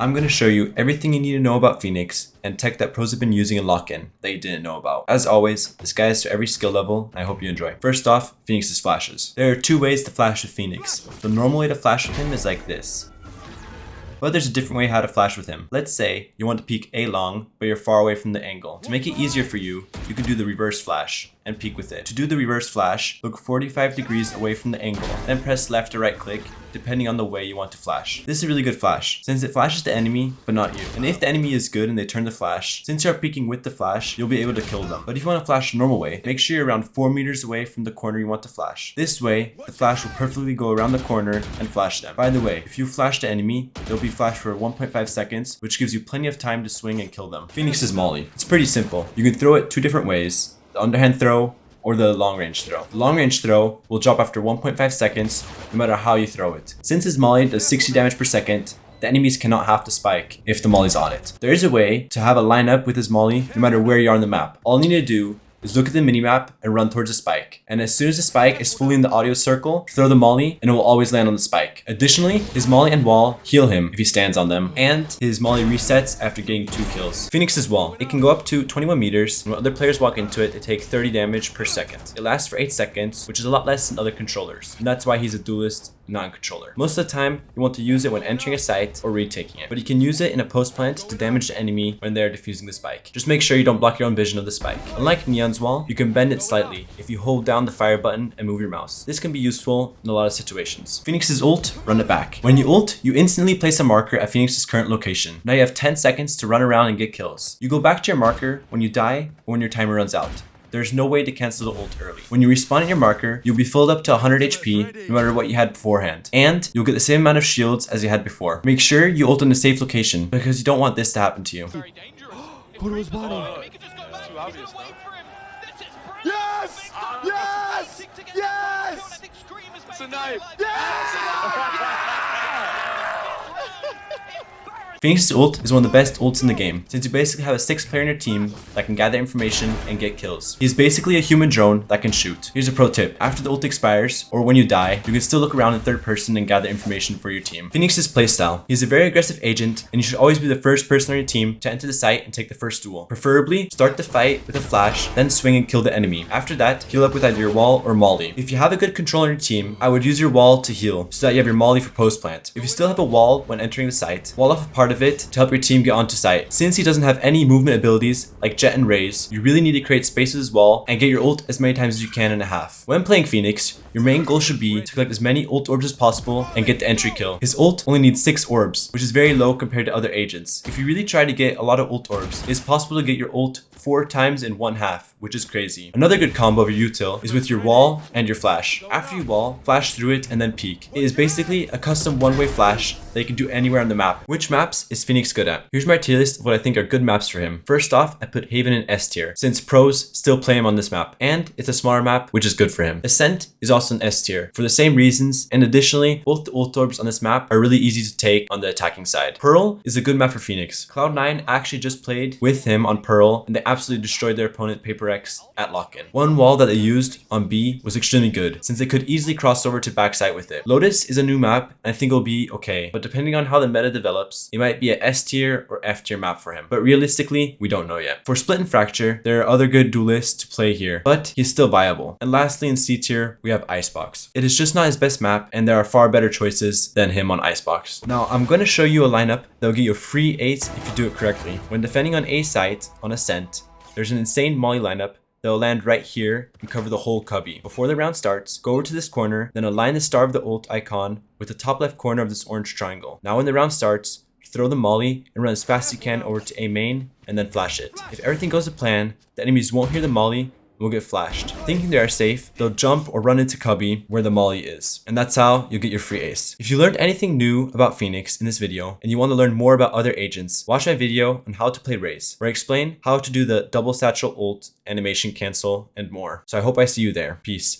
I'm going to show you everything you need to know about Phoenix and tech that pros have been using in lock-in that you didn't know about. As always, this guide is to every skill level, and I hope you enjoy. First off, Phoenix's flashes. There are two ways to flash with Phoenix. The normal way to flash with him is like this. But there's a different way how to flash with him. Let's say you want to peek A long, but you're far away from the angle. To make it easier for you, you can do the reverse flash and peek with it. To do the reverse flash, look 45 degrees away from the angle, then press left or right click, depending on the way you want to flash. This is a really good flash, since it flashes the enemy, but not you. And if the enemy is good and they turn the flash, since you're peeking with the flash, you'll be able to kill them. But if you want to flash the normal way, make sure you're around 4 meters away from the corner you want to flash. This way, the flash will perfectly go around the corner and flash them. By the way, if you flash the enemy, they'll be flashed for 1.5 seconds, which gives you plenty of time to swing and kill them. Phoenix's Molly. It's pretty simple. You can throw it two different ways. The underhand throw, or the long range throw. The long range throw will drop after 1.5 seconds, no matter how you throw it. Since his molly does 60 damage per second, the enemies cannot have to spike if the molly's on it. There is a way to have a lineup with his molly no matter where you are on the map. All you need to do is look at the minimap and run towards the spike. And as soon as the spike is fully in the audio circle, throw the molly and it will always land on the spike. Additionally, his molly and wall heal him if he stands on them, and his molly resets after getting 2 kills. Phoenix's wall. It can go up to 21 meters, and when other players walk into it, they take 30 damage per second. It lasts for 8 seconds, which is a lot less than other controllers. And that's why he's a duelist, not a controller. Most of the time, you want to use it when entering a site or retaking it. But you can use it in a post plant to damage the enemy when they're defusing the spike. Just make sure you don't block your own vision of the spike. Unlike Neon's wall, you can bend it slightly if you hold down the fire button and move your mouse. This can be useful in a lot of situations. Phoenix's ult, run it back. When you ult, you instantly place a marker at Phoenix's current location. Now you have 10 seconds to run around and get kills. You go back to your marker when you die or when your timer runs out. There's no way to cancel the ult early. When you respawn at your marker, you'll be filled up to 100 HP no matter what you had beforehand. And you'll get the same amount of shields as you had before. Make sure you ult in a safe location because you don't want this to happen to you. Go to his body. Yes! Yes! Yes! It's a knife! Phoenix's ult is one of the best ults in the game, since you basically have a 6th player in your team that can gather information and get kills. He's basically a human drone that can shoot. Here's a pro tip. After the ult expires, or when you die, you can still look around in third person and gather information for your team. Phoenix's playstyle. He's a very aggressive agent, and you should always be the first person on your team to enter the site and take the first duel. Preferably, start the fight with a flash, then swing and kill the enemy. After that, heal up with either your wall or molly. If you have a good control on your team, I would use your wall to heal, so that you have your molly for post plant. If you still have a wall when entering the site, wall off a part of it to help your team get onto site. Since he doesn't have any movement abilities like jet and raise, you really need to create space with his wall and get your ult as many times as you can in a half. When playing Phoenix, your main goal should be to collect as many ult orbs as possible and get the entry kill. His ult only needs 6 orbs, which is very low compared to other agents. If you really try to get a lot of ult orbs, it's possible to get your ult 4 times in 1 half, which is crazy. Another good combo of your util is with your wall and your flash. After you wall, flash through it and then peek. It is basically a custom one-way flash that you can do anywhere on the map. Which maps is Phoenix good at? Here's my tier list of what I think are good maps for him. First off, I put Haven in S tier, since pros still play him on this map, and it's a smaller map, which is good for him. Ascent is also an S tier, for the same reasons, and additionally, both the ult orbs on this map are really easy to take on the attacking side. Pearl is a good map for Phoenix. Cloud9 actually just played with him on Pearl, and they absolutely destroyed their opponent Paper X at lock-in. One wall that they used on B was extremely good, since they could easily cross over to backside with it. Lotus is a new map, and I think it'll be okay, but depending on how the meta develops, it might be a S tier or F tier map for him. But realistically, we don't know yet. For Split and Fracture, there are other good duelists to play here, but he's still viable. And lastly, in C tier, we have Icebox. It is just not his best map, and there are far better choices than him on Icebox. Now, I'm going to show you a lineup that will get you a free ace if you do it correctly. When defending on A site on Ascent, there's an insane molly lineup that will land right here and cover the whole cubby. Before the round starts, go over to this corner, then align the star of the ult icon with the top left corner of this orange triangle. Now when the round starts, throw the molly and run as fast as you can over to A main and then flash it. If everything goes to plan, the enemies won't hear the molly and will get flashed. Thinking they are safe, they'll jump or run into cubby where the molly is. And that's how you'll get your free ace. If you learned anything new about Phoenix in this video and you want to learn more about other agents, watch my video on how to play Raze, where I explain how to do the double satchel ult, animation cancel, and more. So I hope I see you there. Peace.